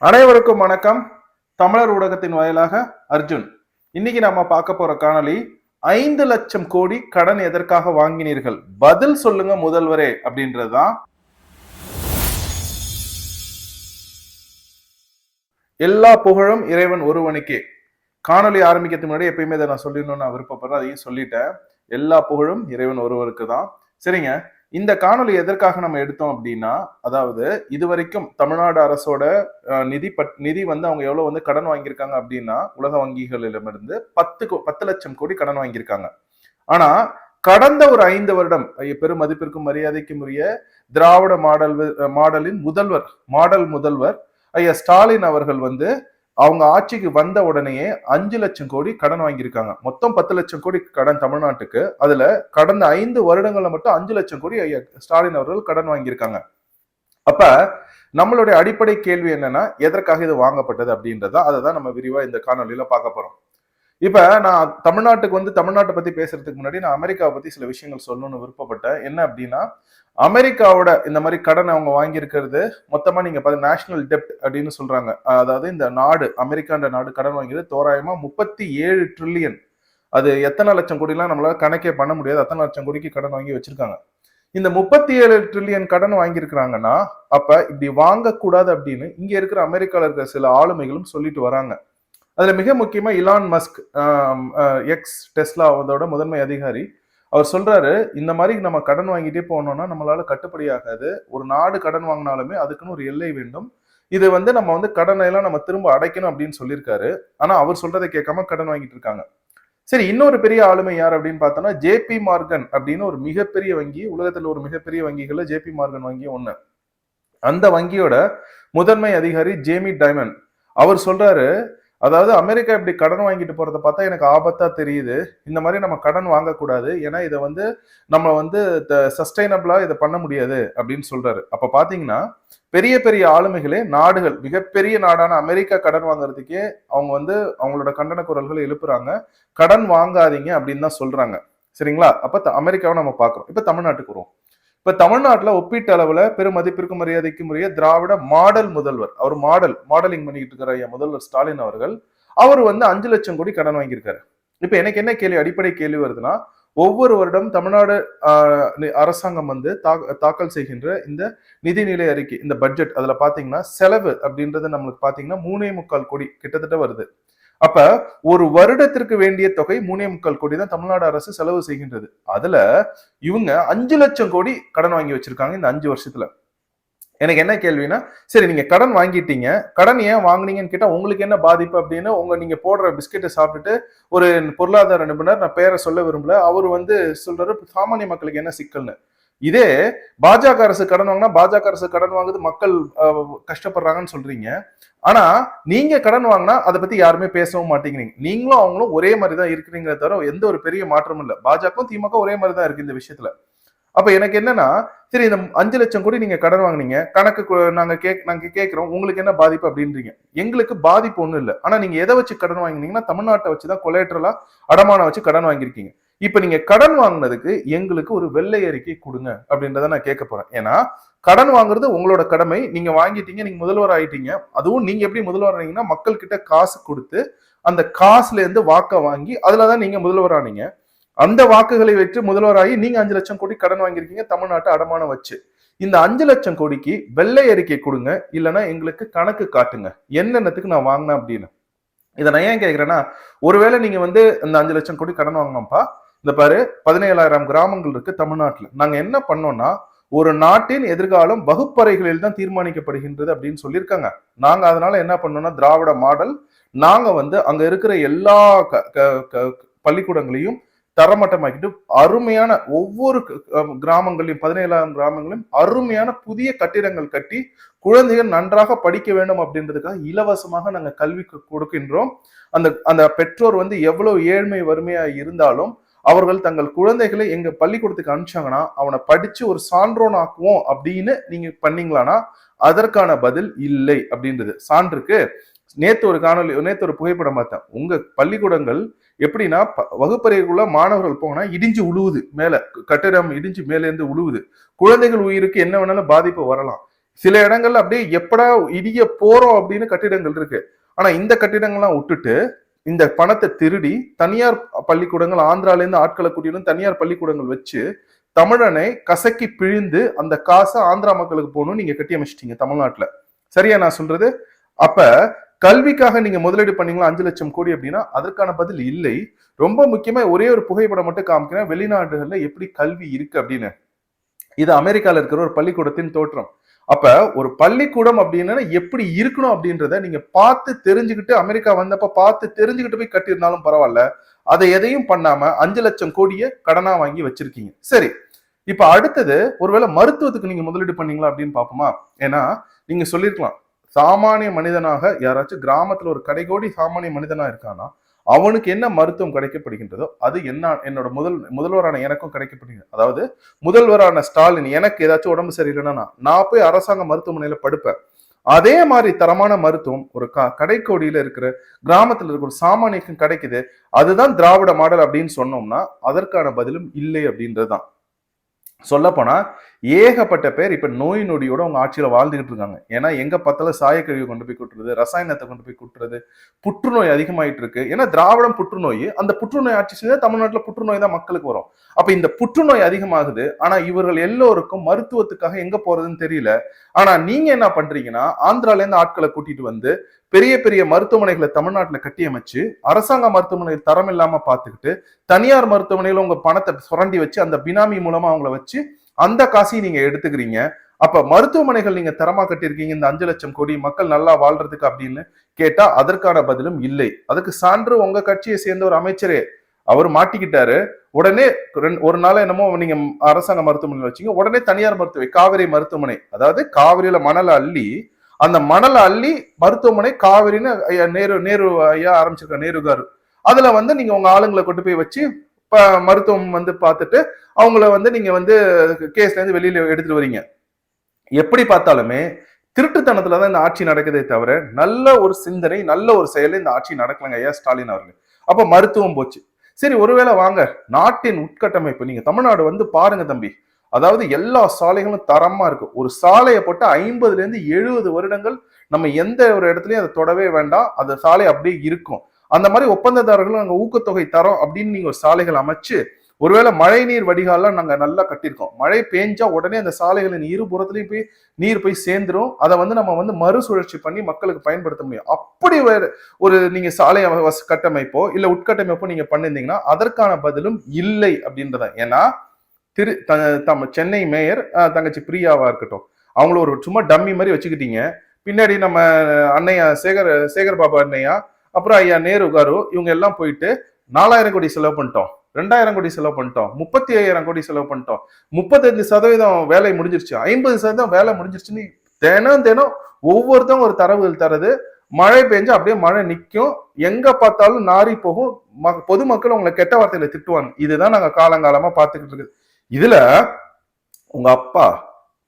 அனைவருக்கும் வணக்கம். தமிழர் ஊடகத்தின் வாயிலாக அர்ஜுன். இன்னைக்கு நம்ம பார்க்க போற காணொளி 5,00,000 கோடி கடன் எதற்காக வாங்கினீர்கள், பதில் சொல்லுங்க முதல்வரே அப்படின்றதுதான். எல்லா புகழும் இறைவன் ஒருவனுக்கே. காணொளி ஆரம்பிக்கிறதுக்கு முன்னாடி எப்பயுமே இதை நான் சொல்லிடணும்னு நான் விருப்பப்படுறேன், அதையும் சொல்லிட்டேன். எல்லா புகழும் இறைவன் ஒருவருக்கு தான். சரிங்க, இந்த காணொளி எதற்காக நம்ம எடுத்தோம் அப்படின்னா, அதாவது இதுவரைக்கும் தமிழ்நாடு அரசோட நிதி வந்து அவங்க எவ்வளவு வந்து கடன் வாங்கியிருக்காங்க அப்படின்னா, உலக வங்கிகளிடமிருந்து 10 லட்சம் கோடி கடன் வாங்கியிருக்காங்க. ஆனா கடந்த ஒரு 5 வருடம் பெரும் மதிப்பிற்கும் மரியாதைக்கும் உரிய திராவிட மாடலின் முதல்வர் ஐயா ஸ்டாலின் அவர்கள் வந்து அவங்க ஆட்சிக்கு வந்த உடனேயே 5 லட்சம் கோடி கடன் வாங்கியிருக்காங்க. மொத்தம் 10 லட்சம் கோடி கடன் தமிழ்நாட்டுக்கு. அதுல கடந்த 5 வருடங்கள்ல மட்டும் 5 லட்சம் கோடி ஐயா ஸ்டாலின் அவர்கள் கடன் வாங்கியிருக்காங்க. அப்ப நம்மளுடைய அடிப்படை கேள்வி என்னன்னா, எதற்காக இது வாங்கப்பட்டது அப்படின்றத அதை தான் நம்ம விரிவா இந்த காணொலியில பார்க்க போறோம். இப்ப நான் தமிழ்நாட்டை பத்தி பேசுறதுக்கு முன்னாடி நான் அமெரிக்காவை பத்தி சில விஷயங்கள் சொல்லணும்னு விருப்பப்பட்டேன். என்ன அப்படின்னா, அமெரிக்காவோட இந்த மாதிரி கடன் அவங்க வாங்கியிருக்கிறது மொத்தமா நீங்க நேஷனல் டெப்ட் அப்படின்னு சொல்றாங்க. அதாவது இந்த நாடு, அமெரிக்கான்ற நாடு கடன் வாங்கியது தோராயமா 37 ட்ரில்லியன். அது எத்தனை லட்சம் கோடிலாம் நம்மளால கணக்கே பண்ண முடியாது, அத்தனை லட்சம் கோடிக்கு கடன் வாங்கி வச்சிருக்காங்க. இந்த 37 ட்ரில்லியன் கடன் வாங்கியிருக்கிறாங்கன்னா, அப்ப இப்படி வாங்கக்கூடாது அப்படின்னு இங்க இருக்கிற அமெரிக்கால இருக்கிற சில ஆளுமைகளும் சொல்லிட்டு வராங்க. அதுல மிக முக்கியமா இலான் மஸ்க், எக்ஸ் டெஸ்லா அதோட முதன்மை அதிகாரி, அவர் சொல்றாரு, இந்த மாதிரி நம்ம கடன் வாங்கிட்டே போனோம்னா நம்மளால கட்டுப்படி ஆகாது. ஒரு நாடு கடன் வாங்கினாலுமே அதுக்குன்னு ஒரு எல்லை வேண்டும். இது வந்து நம்ம வந்து கடனை எல்லாம் நம்ம திரும்ப அடைக்கணும் அப்படின்னு சொல்லியிருக்காரு. ஆனா அவர் சொல்றதை கேட்காம கடன் வாங்கிட்டு இருக்காங்க. சரி, இன்னொரு பெரிய ஆளுமை யார் அப்படின்னு பார்த்தோம்னா, ஜேபி மார்கன் அப்படின்னு ஒரு மிகப்பெரிய வங்கி, உலகத்துல ஒரு மிகப்பெரிய வங்கிகள்ல ஜேபி மார்கன் வங்கி ஒண்ணு. அந்த வங்கியோட முதன்மை அதிகாரி ஜேமி டைமன், அவர் சொல்றாரு, அதாவது அமெரிக்கா இப்படி கடன் வாங்கிட்டு போறதை பார்த்தா எனக்கு ஆபத்தா தெரியுது. இந்த மாதிரி நம்ம கடன் வாங்கக்கூடாது, ஏன்னா இதை வந்து நம்ம வந்து சஸ்டைனபிளா இதை பண்ண முடியாது அப்படின்னு சொல்றாரு. அப்ப பாத்தீங்கன்னா பெரிய பெரிய ஆளுமைகளே, நாடுகள், மிகப்பெரிய நாடான அமெரிக்கா கடன் வாங்குறதுக்கே அவங்க வந்து அவங்களோட கண்டன குரல்களை எழுப்புறாங்க. கடன் வாங்காதீங்க அப்படின்னு தான் சொல்றாங்க. சரிங்களா? அப்ப அமெரிக்காவை நம்ம பார்க்கிறோம். இப்ப தமிழ்நாட்டுக்கு வருவோம். இப்ப தமிழ்நாட்டுல ஒப்பீட்டு அளவுல பெரும் மதிப்பிற்கும் மரியாதைக்கும் உரிய திராவிட முதல்வர், அவர் மாடலிங் பண்ணிட்டு இருக்கிற முதல்வர் ஸ்டாலின் அவர்கள், அவர் வந்து 5 லட்சம் கோடி கடன் வாங்கியிருக்காரு. இப்ப எனக்கு என்ன அடிப்படை கேள்வி வருதுன்னா, ஒவ்வொரு வருடம் தமிழ்நாடு அரசாங்கம் வந்து தாக்கல் செய்கின்ற இந்த நிதிநிலை அறிக்கை, இந்த பட்ஜெட், அதுல பாத்தீங்கன்னா செலவு அப்படின்றது நம்மளுக்கு பாத்தீங்கன்னா 3.25 கோடி கிட்டத்தட்ட வருது. அப்ப ஒரு வருடத்திற்கு வேண்டிய தொகை 3.25 கோடி தான் தமிழ்நாடு அரசு செலவு செய்கின்றது. அதுல இவங்க 5 லட்சம் கோடி கடன் வாங்கி வச்சிருக்காங்க இந்த 5 வருஷத்துல. எனக்கு என்ன கேள்வினா, சரி நீங்க கடன் வாங்கிட்டீங்க, கடன் ஏன் வாங்குனீங்கன்னு கேட்டா உங்களுக்கு என்ன பாதிப்பு அப்படின்னு நீங்க போடுற பிஸ்கெட்டை சாப்பிட்டுட்டு ஒரு பொருளாதார நிபுணர், நான் பேரை சொல்ல விரும்பல, அவர் வந்து சொல்றாரு சாமானிய மக்களுக்கு என்ன சிக்கல்னு. இதே பாஜக அரசு கடன் வாங்கினா பாஜக அரசு கடன் வாங்குது, மக்கள் கஷ்டப்படுறாங்கன்னு சொல்றீங்க. ஆனா நீங்க கடன் வாங்கினா அதை பத்தி யாருமே பேசவும் மாட்டேங்கிறீங்க. நீங்களும் அவங்களும் ஒரே மாதிரிதான் இருக்கிறீங்களே தவிர எந்த ஒரு பெரிய மாற்றமும் இல்லை. பாஜகவும் திமுக ஒரே மாதிரிதான் இருக்கு இந்த விஷயத்துல. அப்ப எனக்கு என்னன்னா, சரி இந்த 5 லட்சம் கோடி நீங்க கடன் வாங்கினீங்க, கணக்கு நாங்க கேட்கிறோம், உங்களுக்கு என்ன பாதிப்பு அப்படின்றீங்க. எங்களுக்கு பாதிப்பு ஒண்ணும் இல்லை. ஆனா நீங்க எதை வச்சு கடன் வாங்கினீங்கன்னா, தமிழ்நாட்டை வச்சுதான் கொலேட்ரலா அடமானம் வச்சு கடன் வாங்கியிருக்கீங்க. இப்ப நீங்க கடன் வாங்கினதுக்கு எங்களுக்கு ஒரு வெள்ளை அறிக்கை கொடுங்க அப்படின்றத நான் கேட்க போறேன். ஏன்னா கடன் வாங்குறது உங்களோட கடமை. நீங்க வாங்கிட்டீங்க, நீங்க முதல்வர் ஆயிட்டீங்க. அதுவும் நீங்க எப்படி முதல்வர் ஆனீங்கன்னா, மக்கள் கிட்ட காசு கொடுத்து அந்த காசுல இருந்து வாக்க வாங்கி அதுலதான் நீங்க முதல்வர் ஆனீங்க. அந்த வாக்குகளை வச்சு முதல்வராகி நீங்க 5 லட்சம் கோடி கடன் வாங்கியிருக்கீங்க தமிழ்நாட்டை அடமானம் வச்சு. இந்த 5 லட்சம் கோடிக்கு வெள்ளை அறிக்கை கொடுங்க, இல்லைன்னா எங்களுக்கு கணக்கு காட்டுங்க என்னென்னத்துக்கு நான் வாங்கினேன் அப்படின்னு. இதை நான் ஏன் கேட்கிறேன்னா, ஒருவேளை நீங்க வந்து இந்த 5 லட்சம் கோடி கடன் வாங்கினோம்ப்பா, இந்த பாரு 17,000 கிராமங்கள் இருக்கு தமிழ்நாட்டுல, நாங்க என்ன பண்ணோம்னா ஒரு நாட்டின் எதிர்காலம் வகுப்பறைகளில் தான் தீர்மானிக்கப்படுகின்றது அப்படின்னு சொல்லியிருக்காங்க. நாங்க அதனால என்ன பண்ணோம்னா, திராவிட மாடல், நாங்க வந்து அங்க இருக்கிற எல்லா பள்ளிக்கூடங்களையும் தரமட்டமாக்கிட்டு அருமையான ஒவ்வொரு கிராமங்களையும் 17,000 கிராமங்களையும் அருமையான புதிய கட்டிடங்கள் கட்டி குழந்தைகள் நன்றாக படிக்க வேண்டும் அப்படின்றதுக்காக இலவசமாக நாங்க கல்வி கொடுக்கின்றோம். அந்த பெற்றோர் வந்து எவ்வளவு ஏழ்மை வறுமையா இருந்தாலும் அவர்கள் தங்கள் குழந்தைகளை எங்க பள்ளிக்கூடத்துக்கு அனுப்பிச்சாங்கன்னா அவனை படிச்சு ஒரு சான்றோன் ஆக்குவோம் அப்படின்னு நீங்க பண்ணீங்களானா அதற்கான பதில் இல்லை அப்படின்றது. சான்றுக்கு நேத்து ஒரு புகைப்படம் பார்த்தேன். உங்க பள்ளிக்கூடங்கள் எப்படின்னா, வகுப்பறைக்குள்ள மாணவர்கள் போனா இடிஞ்சு உழுவுது, மேல கட்டிடம் இடிஞ்சு மேல இருந்து உழுவுது. குழந்தைகள் உயிருக்கு என்ன வேணாலும் பாதிப்பு வரலாம். சில இடங்கள்ல அப்படியே எப்படா இடிய போறோம் அப்படின்னு கட்டிடங்கள் இருக்கு. ஆனா இந்த கட்டிடங்கள்லாம் விட்டுட்டு இந்த பணத்தை திருடி தனியார் பள்ளிக்கூடங்கள், ஆந்திரால இருந்து ஆட்களை கூட்டிட்டு தனியார் பள்ளிக்கூடங்கள் வச்சு தமிழனை கசக்கி பிழிந்து அந்த காசை ஆந்திரா மக்களுக்கு போகணும்னு நீங்க கட்டி அமைச்சிட்டீங்க தமிழ்நாட்டுல. சரியா நான் சொல்றது? அப்ப கல்விக்காக நீங்க முதலீடு பண்ணீங்களா 5 லட்சம் கோடி அப்படின்னா அதற்கான பதில் இல்லை. ரொம்ப முக்கியமா ஒரே ஒரு புகைப்படம் மட்டும் காமிக்கிறேன், வெளிநாடுகள்ல எப்படி கல்வி இருக்கு அப்படின்னு. இது அமெரிக்கால இருக்கிற ஒரு பள்ளிக்கூடத்தின் தோற்றம். அப்ப ஒரு பள்ளிக்கூடம் அப்படின்னா எப்படி இருக்கணும் அப்படின்றத நீங்க பார்த்து தெரிஞ்சுக்கிட்டு, அமெரிக்கா வந்தப்ப பார்த்து தெரிஞ்சுக்கிட்டு போய் கட்டியிருந்தாலும் பரவாயில்ல. அதை எதையும் பண்ணாம 5 லட்சம் கோடியை கடனா வாங்கி வச்சிருக்கீங்க. சரி, இப்ப அடுத்தது ஒருவேளை மருத்துவத்துக்கு நீங்க முதலீடு பண்ணீங்களா அப்படின்னு பாப்போமா? ஏன்னா நீங்க சொல்லிருக்கலாம், சாமானிய மனிதனாக யாராச்சும் கிராமத்துல ஒரு கடைகோடி சாமானிய மனிதனா இருக்கானா அவனுக்கு என்ன மருத்துவம் கிடைக்கப்படுகின்றதோ அது என்ன என்னோட முதல்வரான எனக்கும் கிடைக்கப்படுகிறது. அதாவது முதல்வரான ஸ்டாலின் எனக்கு ஏதாச்சும் உடம்பு சரியில்லைன்னா நான் போய் அரசாங்க மருத்துவமனையில படுப்பேன். அதே மாதிரி தரமான மருத்துவம் ஒரு கடைக்கோடியில இருக்கிற கிராமத்துல இருக்கிற ஒரு சாமானியக்கும் கிடைக்குது. அதுதான் திராவிட மாடல் அப்படின்னு சொன்னோம்னா அதற்கான பதிலும் இல்லை அப்படின்றதுதான். சொல்ல போனா ஏகப்பட்ட பேர் இப்ப நோய் நொடியோட அவங்க ஆட்சியில வாழ்ந்துகிட்டு இருக்காங்க. ஏன்னா எங்க பார்த்தாலும் சாயக்கழிவு கொண்டு போய் கொட்டுறது, ரசாயனத்தை கொண்டு போய் கொட்டுறது, புற்றுநோய் அதிகமாயிட்டு இருக்கு. ஏன்னா திராவிடம் புற்றுநோய், அந்த புற்றுநோய் ஆட்சி செஞ்சா தமிழ்நாட்டுல புற்றுநோய் தான் மக்களுக்கு வரும். அப்ப இந்த புற்றுநோய் அதிகமாகுது. ஆனா இவர்கள் எல்லோருக்கும் மருத்துவத்துக்காக எங்க போறதுன்னு தெரியல. ஆனா நீங்க என்ன பண்றீங்கன்னா ஆந்திரால இருந்து ஆட்களை கூட்டிட்டு வந்து பெரிய பெரிய மருத்துவமனைகளை தமிழ்நாட்டுல கட்டியமைச்சு அரசாங்க மருத்துவமனையில் தரம் இல்லாம பாத்துக்கிட்டு தனியார் மருத்துவமனையில உங்க பணத்தை சுரண்டி வச்சு அந்த பினாமி மூலமா அவங்கள வச்சு அந்த காசையும் நீங்க எடுத்துக்கிறீங்க. அப்ப மருத்துவமனைகள் நீங்க தரமா கட்டியிருக்கீங்க இந்த 5 லட்சம் கோடி மக்கள் நல்லா வாழ்றதுக்கு அப்படின்னு கேட்டா அதற்கான பதிலும் இல்லை. அதுக்கு சான்று உங்க கட்சியை சேர்ந்த ஒரு அமைச்சரே அவர் மாட்டிக்கிட்டாரு. உடனே ஒரு நாள் என்னமோ நீங்க அரசாங்க மருத்துவமனை வச்சீங்க, உடனே தனியார் மருத்துவமனை காவிரி மருத்துவமனை, அதாவது காவிரியில மணலை அள்ளி அந்த மணலை அள்ளி மருத்துவமனை காவிரின்னு நேரு ஐயா ஆரம்பிச்சிருக்க நேருகாரு, அதுல வந்து நீங்க உங்க ஆளுங்களை கொண்டு போய் வச்சு மருத்துவம் வந்து பார்த்துட்டு அவங்கள நீங்க கேஸ்ல இருந்து வெளியில எடுத்துட்டு வரீங்க. எப்படி பார்த்தாலுமே திருட்டுத்தனத்துலதான் இந்த ஆட்சி நடக்குதே தவிர நல்ல ஒரு சிந்தனை நல்ல ஒரு செயல இந்த ஆட்சி நடக்கலங்க ஐயா ஸ்டாலின் அவர்கள். அப்ப மருத்துவம் போச்சு. சரி, ஒருவேளை வாங்க நாட்டின் உட்கட்டமைப்பு நீங்க தமிழ்நாடு பாருங்க தம்பி. அதாவது எல்லா சாலைகளும் தரமா இருக்கு. ஒரு சாலையை போட்டு 50ல இருந்து 70 வருடங்கள் நம்ம எந்த ஒரு இடத்துலயும் அதை தொடவே வேண்டாம், அந்த சாலை அப்படியே இருக்கும். அந்த மாதிரி ஒப்பந்ததாரர்களும் நாங்க ஊக்கத்தொகை தரோம் அப்படின்னு நீங்க ஒரு சாலைகள் அமைச்சு, ஒருவேளை மழை நீர் வடிகாலாம் நாங்க நல்லா கட்டியிருக்கோம். மழை பெஞ்சா உடனே அந்த சாலைகளின் இருபுறத்துலயும் போய் நீர் போய் சேர்ந்துரும். அதை நம்ம மறுசுழற்சி பண்ணி மக்களுக்கு பயன்படுத்த முடியும். அப்படி ஒரு நீங்க சாலை கட்டமைப்போ இல்ல உட்கட்டமைப்போ நீங்க பண்ணிருந்தீங்கன்னா அதற்கான பதிலும் இல்லை அப்படின்றத. ஏன்னா சென்னை மேயர் தங்கச்சி பிரியாவா இருக்கட்டும், அவங்கள ஒரு சும்மா டம்மி மாதிரி வச்சுக்கிட்டீங்க. பின்னாடி நம்ம அண்ணையா சேகர் பாபா அண்ணையா, அப்புறம் ஐயா நேரு காரு, இவங்க எல்லாம் போயிட்டு 4000 கோடி செலவு பண்ணிட்டோம், 2000 கோடி செலவு பண்ணிட்டோம், 35,000 கோடி செலவு பண்ணிட்டோம், 35% வேலை முடிஞ்சிருச்சு, 50% வேலை முடிஞ்சிருச்சுன்னு தினம் ஒவ்வொருத்தரும் ஒரு தரவுகள் தரது. மழை பெஞ்சா அப்படியே மழை நிற்கும், எங்க பார்த்தாலும் நாரி போகும், பொதுமக்கள் உங்களை கெட்ட வார்த்தையில திட்டுவாங்க. இதுதான் நாங்க காலங்காலமா பார்த்துக்கிட்டு இருக்கு. இதுல உங்க அப்பா,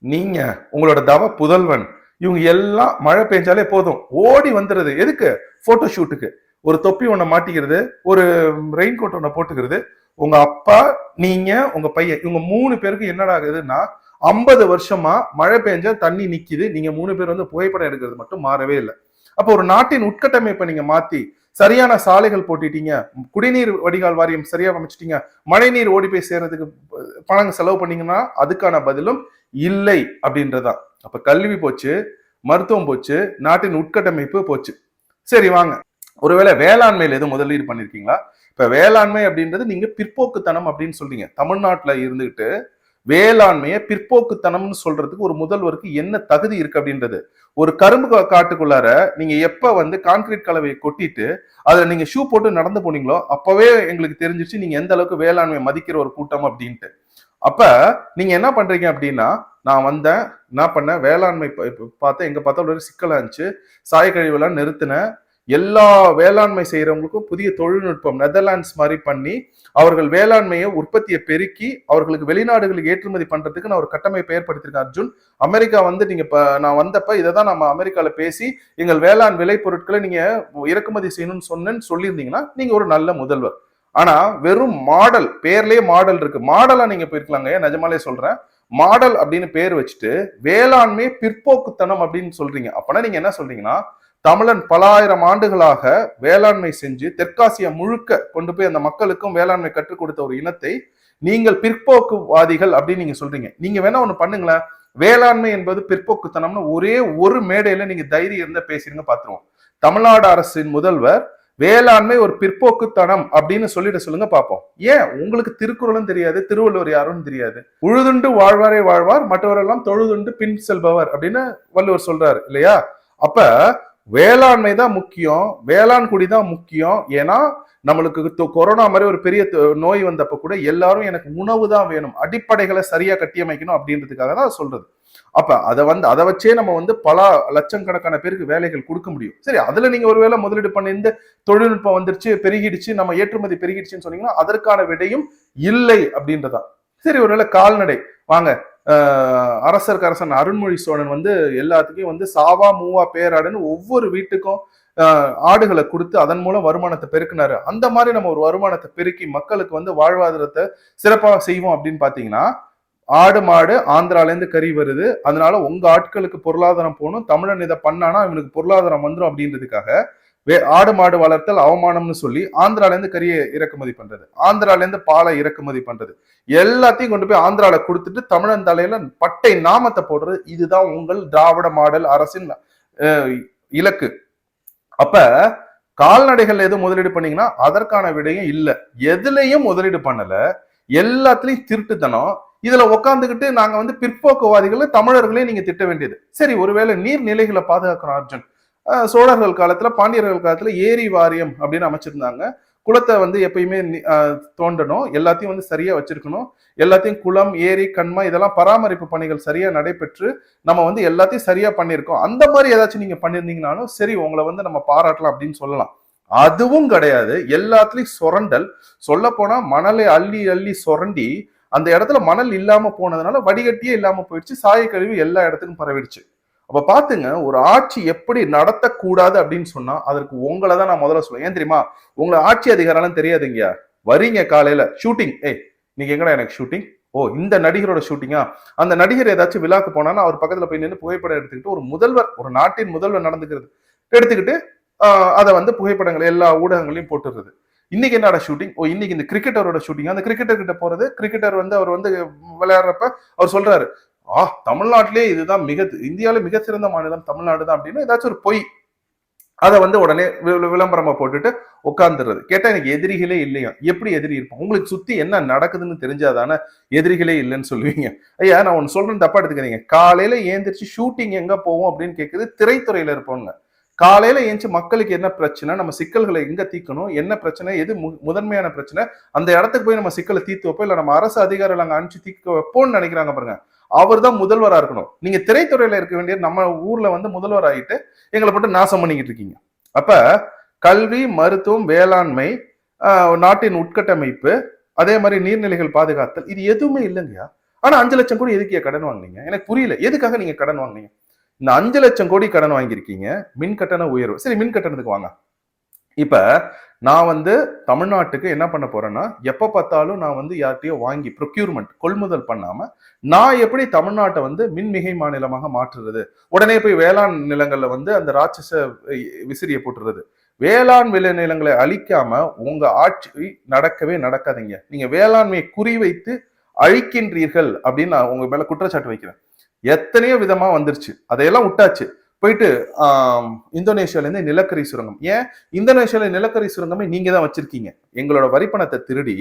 நீங்க, உங்களோட தவ புதல்வன், இவங்க எல்லாம் மழை பெஞ்சாலே போதும் ஓடி வந்துடுறது. எதுக்கு? போட்டோ ஷூட்டுக்கு. ஒரு தொப்பி ஒண்ண மாட்டிக்கிறது, ஒரு ரெயின் கோட் ஒண்ண போட்டுக்கிறது. உங்க அப்பா, நீங்க, உங்க பையன், இவங்க 3 பேருக்கு என்னடா ஆகுதுன்னா 50 வருஷமா மழை பெஞ்சா தண்ணி நிக்குது, நீங்க 3 பேர் புகைப்படம் எடுக்கிறது மட்டும் மாறவே இல்லை. அப்போ ஒரு நாட்டின் உட்கட்டமைப்பை நீங்க மாத்தி சரியான சாலைகள் போட்டிட்டீங்க, குடிநீர் வடிகால் வாரியம் சரியா அமைச்சிட்டீங்க, மழை நீர் ஓடி போய் சேர்றதுக்கு பணம் செலவு பண்ணீங்கன்னா அதுக்கான பதிலும் இல்லை அப்படின்றதான். அப்ப கல்வி போச்சு, மருத்துவம் போச்சு, நாட்டின் உட்கட்டமைப்பு போச்சு. சரி வாங்க, ஒருவேளை வேளாண்மையில எதுவும் முதலீடு பண்ணிருக்கீங்களா? இப்ப வேளாண்மை அப்படின்றது நீங்க பிற்போக்குத்தனம் அப்படின்னு சொல்றீங்க. தமிழ்நாட்டுல இருந்துகிட்டு வேளாண்மையை பிற்போக்குத்தனம்னு சொல்றதுக்கு ஒரு முதல்வருக்கு என்ன தகுதி இருக்கு அப்படின்றது. ஒரு கரும்பு காட்டுக்குள்ளார நீங்க எப்ப கான்கிரீட் கலவையை கொட்டிட்டு அதுல நீங்க ஷூ போட்டு நடந்து போனீங்களோ அப்பவே எங்களுக்கு தெரிஞ்சிச்சு நீங்க எந்த அளவுக்கு வேளாண்மையை மதிக்கிற ஒரு கூட்டம் அப்படின்ட்டு. அப்ப நீங்க என்ன பண்றீங்க அப்படின்னா, நான் என்ன பண்ணேன், வேளாண்மை பார்த்தா எங்க பார்த்தா ஒரு சிக்கலா இருந்துச்சு, சாயக்கழிவுலாம் நிறுத்தினேன். எல்லா வேளாண்மை செய்யறவங்களுக்கும் புதிய தொழில்நுட்பம் நெதர்லாண்ட்ஸ் மாதிரி பண்ணி அவர்கள் வேளாண்மையை உற்பத்தியை பெருக்கி அவர்களுக்கு வெளிநாடுகளுக்கு ஏற்றுமதி பண்றதுக்கு நான் ஒரு கட்டமைப்பை ஏற்படுத்தியிருக்கேன். அர்ஜுன், அமெரிக்கா நீங்க நான் வந்தப்ப இதைதான் நம்ம அமெரிக்கால பேசி எங்கள் வேளாண் விளை பொருட்களை நீங்க இறக்குமதி செய்யணும்னு சொல்லியிருந்தீங்கன்னா நீங்க ஒரு நல்ல முதல்வர். ஆனா வெறும் மாடல், பேர்லயே மாடல் இருக்கு, மாடலா நீங்க போயிருக்கலாங்க. நிஜமாலே சொல்றேன், மாடல் அப்படின்னு பேர் வச்சுட்டு வேளாண்மை பிற்போக்குத்தனம் அப்படின்னு சொல்றீங்க. அப்பனா நீங்க என்ன சொல்றீங்கன்னா, தமிழன் பல ஆயிரம் ஆண்டுகளாக வேளாண்மை செஞ்சு தெற்காசியா முழுக்க கொண்டு போய் அந்த மக்களுக்கும் வேளாண்மை கற்றுக் கொடுத்த ஒரு இனத்தை நீங்கள் பிற்போக்குவாதிகள் அப்படின்னு நீங்க சொல்றீங்க. நீங்க வேணா ஒண்ணு பண்ணுங்களேன், வேளாண்மை என்பது பிற்போக்குத்தனம்னு ஒரே ஒரு மேடையில நீங்க தைரியம் இருந்தா பேசிருங்க பாத்துருவோம். தமிழ்நாடு அரசின் முதல்வர் வேளாண்மை ஒரு பிற்போக்குத்தனம் அப்படின்னு சொல்லிட்டு சொல்லுங்க பாப்போம். ஏன் உங்களுக்கு திருக்குறளும் தெரியாது, திருவள்ளுவர் யாரும் தெரியாது. உழுதுண்டு வாழ்வாரே வாழ்வார், மற்றவரெல்லாம் தொழுதுண்டு பின் செல்பவர் அப்படின்னு வள்ளுவர் சொல்றாரு இல்லையா? அப்ப வேளாண்மை தான் முக்கியம், வேளாண் குடி தான் முக்கியம். ஏன்னா நம்மளுக்கு கொரோனா மாதிரி ஒரு பெரிய நோய் வந்தப்ப கூட எல்லாரும் எனக்கு உணவு தான் வேணும், அடிப்படைகளை சரியா கட்டியமைக்கணும் அப்படின்றதுக்காக தான் சொல்றது. அப்ப அதை வச்சே நம்ம பல லட்சக்கணக்கான பேருக்கு வேலைகள் கொடுக்க முடியும். சரி, அதுல நீங்க ஒருவேளை முதலீடு பண்ணி இந்த தொழில்நுட்பம் வந்துருச்சு, பெருகிடுச்சு, நம்ம ஏற்றுமதி பெருகிடுச்சுன்னு சொன்னீங்கன்னா அதற்கான விடையும் இல்லை அப்படின்றதான். சரி, ஒருவேளை கால்நடை வாங்க, அரசருக்கு அரசன் அருண்மொழி சோழன் எல்லாத்துக்கும் சாவா மூவா பேராடுன்னு ஒவ்வொரு வீட்டுக்கும் ஆடுகளை கொடுத்து அதன் மூலம் வருமானத்தை பெருக்கினாரு. அந்த மாதிரி நம்ம ஒரு வருமானத்தை பெருக்கி மக்களுக்கு வாழ்வாதாரத்தை சிறப்பாக செய்வோம் அப்படின்னு பாத்தீங்கன்னா, ஆடு மாடு ஆந்திரால இருந்து கறி வருது, அதனால உங்க ஆட்களுக்கு பொருளாதாரம் போகணும், தமிழன் இதை பண்ணானா இவனுக்கு பொருளாதாரம் வந்துடும் அப்படின்றதுக்காக ஆடு மாடு வளர்த்தல் அவமானம்னு சொல்லி ஆந்திரால இருந்து கறியை இறக்குமதி பண்றது, ஆந்திரால இருந்து பாலை இறக்குமதி பண்றது, எல்லாத்தையும் கொண்டு போய் ஆந்திரால கொடுத்துட்டு தமிழன் தலையில பட்டை நாமத்தை போடுறது. இதுதான் உங்கள் திராவிட மாடல் அரசின் இலக்கு. அப்ப கால்நடைகள் எதுவும் முதலீடு பண்ணீங்கன்னா அதற்கான விடையும் இல்ல, எதுலையும் முதலீடு பண்ணல, எல்லாத்துலயும் திருட்டுத்தனம். இதுல உட்காந்துக்கிட்டு நாங்க பிற்போக்குவாதிகளை தமிழர்களே நீங்க திட்ட வேண்டியது. சரி, ஒருவேளை நீர்நிலைகளை பாதுகாக்கணும் அர்ஜுன். சோழர்கள் காலத்துல பாண்டியர்கள் காலத்துல ஏரி வாரியம் அப்படின்னு அமைச்சிருந்தாங்க. குளத்தை எப்பயுமே தோண்டணும், எல்லாத்தையும் சரியா வச்சிருக்கணும், எல்லாத்தையும் குளம் ஏரி கண்மா இதெல்லாம் பராமரிப்பு பணிகள் சரியா நடைபெற்று நம்ம எல்லாத்தையும் சரியா பண்ணியிருக்கோம். அந்த மாதிரி ஏதாச்சும் நீங்க பண்ணிருந்தீங்கனாலும் சரி, உங்களை நம்ம பாராட்டலாம் அப்படின்னு சொல்லலாம். அதுவும் கிடையாது, எல்லாத்துலயும் சுரண்டல். சொல்ல போனா மணலை அள்ளி அள்ளி சுரண்டி அந்த இடத்துல மணல் இல்லாம போனதுனால வடிகட்டியே இல்லாம போயிடுச்சு, சாய கழிவு எல்லா இடத்துக்கும் பரவிடுச்சு. அப்ப பாத்துங்க, ஒரு ஆட்சி எப்படி நடத்தக்கூடாது அப்படின்னு சொன்னா அதற்கு உங்களை தான் நான் முதல்ல சொல்லுவேன். ஏன் தெரியுமா? உங்களை ஆட்சி அதிகாரம் தெரியாதுங்க. வரீங்க காலையில ஷூட்டிங், நீங்க எங்கடா எனக்கு ஷூட்டிங், ஓ இந்த நடிகரோட ஷூட்டிங்கா, அந்த நடிகர் ஏதாச்சும் விழாக்கு போனான்னா அவர் பக்கத்துல போய் நின்று புகைப்படம் எடுத்துக்கிட்டு ஒரு முதல்வர், ஒரு நாட்டின் முதல்வர் நடந்துக்கிறது எடுத்துக்கிட்டு அதை புகைப்படங்கள் எல்லா ஊடகங்களையும் போட்டுறது. இன்னைக்கு என்னடா ஷூட்டிங், ஓ இன்னைக்கு இந்த கிரிக்கெட்டரோட ஷூட்டிங், அந்த கிரிக்கெட்டர் கிட்ட போறது, கிரிக்கெட்டர் அவர் விளையாடுறப்ப அவர் சொல்றாரு, தமிழ்நாட்டிலே இதுதான் இந்தியாவில மிக சிறந்த மாநிலம் தமிழ்நாடு தான் அப்படின்னு ஏதாச்சும் ஒரு பொய் அதை உடனே விளம்பரமா போட்டுட்டு உட்கார்ந்துடுறது. கேட்டா எனக்கு எதிரிகளே இல்லையா? எப்படி எதிரி இருப்போம்? உங்களுக்கு சுத்தி என்ன நடக்குதுன்னு தெரிஞ்சாதானே எதிரிகளே இல்லைன்னு சொல்லுவீங்க. ஐயா, நான் ஒன்னு சொல்றேன், தப்பா எடுத்துக்கிறீங்க. காலையில ஏந்திரிச்சு ஷூட்டிங் எங்க போவோம் அப்படின்னு கேக்குது திரைத்துறையில இருப்போங்க. காலையில ஏஞ்சி மக்களுக்கு என்ன பிரச்சனை, நம்ம சிக்கல்களை எங்க தீக்கணும், என்ன பிரச்சனை, எது முதன்மையான பிரச்சனை, அந்த இடத்துக்கு போய் நம்ம சிக்கலை தீர்த்து வைப்போம், இல்ல நம்ம அரசு அதிகாரிகள் அங்க அனுப்பிச்சு தீர்க்க வைப்போம்னு நினைக்கிறாங்க பாருங்க. அவர் தான் முதல்வரா இருக்கணும். நீங்க திரைத்துறையில இருக்க வேண்டிய நம்ம ஊர்ல முதல்வர் ஆகிட்டு எங்களை போட்டு நாசம் பண்ணிக்கிட்டு இருக்கீங்க. அப்ப கல்வி, மருத்துவம், வேளாண்மை, நாட்டின் உட்கட்டமைப்பு, அதே மாதிரி நீர்நிலைகள் பாதுகாத்தல், இது எதுவுமே இல்லைங்கயா. ஆனா 5 லட்சம் கோடி எதுக்கு கடன் வாங்கினீங்க? எனக்கு புரியல. எதுக்காக நீங்க கடன் வாங்கினீங்க? இந்த 5 லட்சம் கோடி கடன் வாங்கியிருக்கீங்க. மின் கட்டண உயர்வு, சரி மின் கட்டணத்துக்கு வாங்க. இப்ப நான் தமிழ்நாட்டுக்கு என்ன பண்ண போறேன்னா, எப்ப பார்த்தாலும் நான் யார்கிட்டயோ வாங்கி ப்ரொக்யூர்மெண்ட் கொள்முதல் பண்ணாம நான் எப்படி தமிழ்நாட்டை மின்மிகை மாநிலமாக மாற்றுறது, உடனே போய் வேளாண் நிலங்கள்ல அந்த ராட்சச விசிறியை போட்டுறது. வேளாண் விளைநிலங்களை அழிக்காம உங்க ஆட்சி நடக்கவே நடக்காதீங்க. நீங்க வேளாண்மையை குறிவைத்து அழிக்கின்றீர்கள் அப்படின்னு நான் உங்க மேல குற்றச்சாட்டு வைக்கிறேன். எத்தனையோ விதமா வந்துருச்சு, அதையெல்லாம் விட்டாச்சு. போயிட்டு இந்தோனேஷியால இருந்து நிலக்கரி சுரங்கம், ஏன் இந்தோனேஷியால நிலக்கரி சுரங்கமே நீங்க தான் வச்சிருக்கீங்க. எங்களோட வரிப்பணத்தை திருடி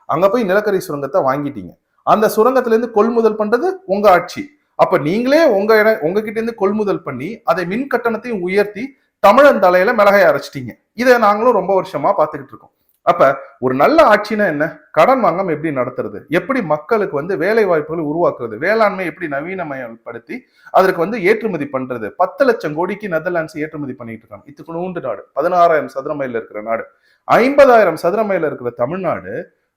அங்க போய் நிலக்கரி சுரங்கத்தை வாங்கிட்டீங்க. அந்த சுரங்கத்துல இருந்து கொள்முதல் பண்றது உங்க ஆட்சி. அப்ப நீங்களே உங்ககிட்ட இருந்து கொள்முதல் பண்ணி அதை மின் கட்டணத்தையும் உயர்த்தி தமிழன் தலையில மிளகாய அரைச்சிட்டீங்க. இதை நாங்களும் ரொம்ப வருஷமா பார்த்துக்கிட்டு இருக்கோம். அப்ப ஒரு நல்ல ஆட்சினா என்ன? கடன் வாங்காம எப்படி நடத்துறது, எப்படி மக்களுக்கு வேலை வாய்ப்புகளை உருவாக்குறது, வேளாண்மை எப்படி நவீனமயப்படுத்தி அதற்கு ஏற்றுமதி பண்றது. 10 லட்சம் கோடிக்கு நெதர்லாண்ட்ஸ் ஏற்றுமதி பண்ணிட்டு இருக்காங்க. இத்துக்கு நாடு, 16,000 சதுர மைல இருக்கிற நாடு, 50,000 சதுர மைல இருக்கிற தமிழ்நாடு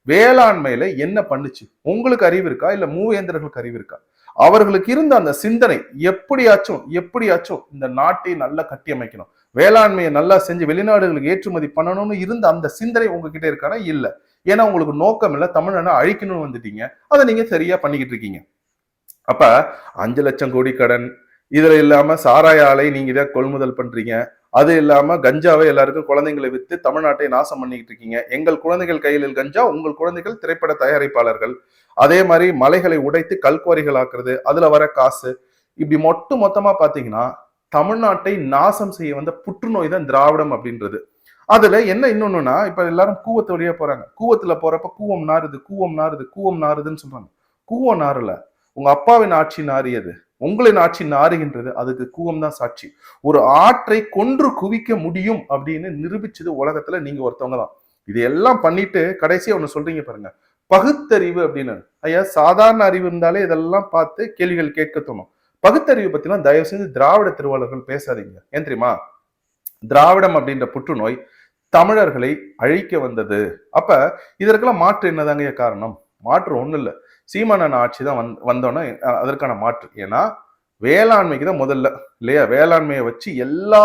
வேளாண்மையில என்ன பண்ணுச்சு? உங்களுக்கு அறிவு இருக்கா? இல்ல மூவேந்தர்களுக்கு அறிவு இருக்கா? அவர்களுக்கு இருந்த அந்த சிந்தனை எப்படியாச்சும் இந்த நாட்டை நல்லா கட்டி அமைக்கணும், வேளாண்மையை நல்லா செஞ்சு வெளிநாடுகளுக்கு ஏற்றுமதி பண்ணணும்னு இருந்த அந்த சிந்தனை உங்ககிட்ட இருக்கானா? இல்ல. ஏன்னா உங்களுக்கு நோக்கம் இல்ல, தமிழனை அழிக்கணும்னு வந்துட்டீங்க. அதை நீங்க சரியா பண்ணிக்கிட்டு இருக்கீங்க. அப்ப 5 லட்சம் கோடி கடன், இதுல இல்லாம சாராய ஆலை நீங்க இதை கொள்முதல் பண்றீங்க, அது இல்லாம கஞ்சாவை எல்லாருக்கும் குழந்தைங்களை வித்து தமிழ்நாட்டை நாசம் பண்ணிட்டு இருக்கீங்க. எங்கள் குழந்தைகள் கையில் கஞ்சா, உங்கள் குழந்தைகள் திரைப்பட தயாரிப்பாளர்கள். அதே மாதிரி மலைகளை உடைத்து கல்குவாரிகள் ஆக்குறது, அதுல வர காசு, இப்படி மொத்தமா பாத்தீங்கன்னா தமிழ்நாட்டை நாசம் செய்ய வந்த புற்றுநோய் தான் திராவிடம் அப்படின்றது. அதுல என்ன இன்னொன்னுனா, இப்ப எல்லாரும் கூவத்து வழியா போறாங்க. கூவத்துல போறப்ப கூவம் நாறுது, கூவம் நாறுது, கூவம் நாறுதுன்னு சொல்றாங்க. கூவம் நாறுல, உங்க அப்பாவின் ஆட்சி நாறியது, உங்களின் ஆட்சி நாறுகின்றது. அதுக்கு கூவம் தான் சாட்சி. ஒரு ஆற்றை கொன்று குவிக்க முடியும் அப்படின்னு நிரூபிச்சது உலகத்துல நீங்க ஒருத்தவங்க தான். இதையெல்லாம் பண்ணிட்டு கடைசியா ஒண்ணு சொல்றீங்க பாருங்க, பகுத்தறிவு அப்படின்னு. ஐயா, சாதாரண அறிவு இருந்தாலே இதெல்லாம் பார்த்து கேள்விகள் கேட்க தோணும். பகுத்தறிவு பத்திலாம் தயவு செஞ்சு திராவிட திருவாளர்கள் பேசாதீங்க. ஏன் தெரியுமா? திராவிடம் அப்படின்ற புற்றுநோய் தமிழர்களை அழிக்க வந்தது. அப்ப இதற்கெல்லாம் மாற்று என்னதாங்க காரணம்? மாற்று ஒண்ணு இல்ல, சீமானன் ஆட்சி தான் வந்தோன்னா அதற்கான மாற்று. ஏன்னா வேளாண்மைக்கு தான் முதல்ல இல்லையா? வேளாண்மையை வச்சு எல்லா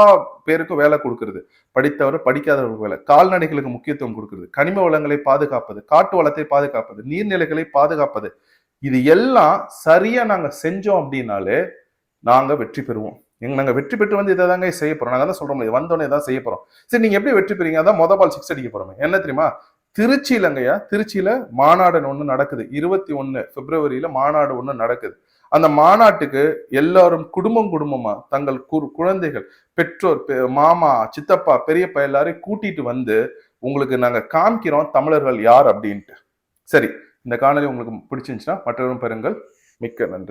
பேருக்கும் வேலை கொடுக்கறது, படித்தவர் படிக்காதவருக்கு வேலை, கால்நடைகளுக்கு முக்கியத்துவம் கொடுக்கறது, கனிம வளங்களை பாதுகாப்பது, காட்டு வளத்தை பாதுகாப்பது, நீர்நிலைகளை பாதுகாப்பது, இது எல்லாம் சரியா நாங்க செஞ்சோம் அப்படின்னாலே நாங்க வெற்றி பெறுவோம். நாங்க வெற்றி பெற்று வந்து இதை தாங்க செய்ய போறோம். நாங்க தான் சொல்றோம், வந்தோடனே தான் செய்ய போறோம். சரி, நீங்க எப்படி வெற்றி பெறீங்க? அதான் பால் 6 அடிக்க போறோம். என்ன தெரியுமா? திருச்சியிலங்கய்யா, திருச்சியில மாநாடு ஒண்ணு நடக்குது. 21 பிப்ரவரியில மாநாடு ஒண்ணு நடக்குது. அந்த மாநாட்டுக்கு எல்லாரும் குடும்பமா தங்கள் குழந்தைகள், பெற்றோர், மாமா, சித்தப்பா, பெரியப்பா எல்லாரையும் கூட்டிட்டு வந்து உங்களுக்கு நாங்க காமிக்கிறோம் தமிழர்கள் யார் அப்படின்ட்டு. சரி, இந்த காணொலி உங்களுக்கு பிடிச்சிருந்துச்சுன்னா மற்றவரும் பெறுங்கள். மிக்க நன்றி.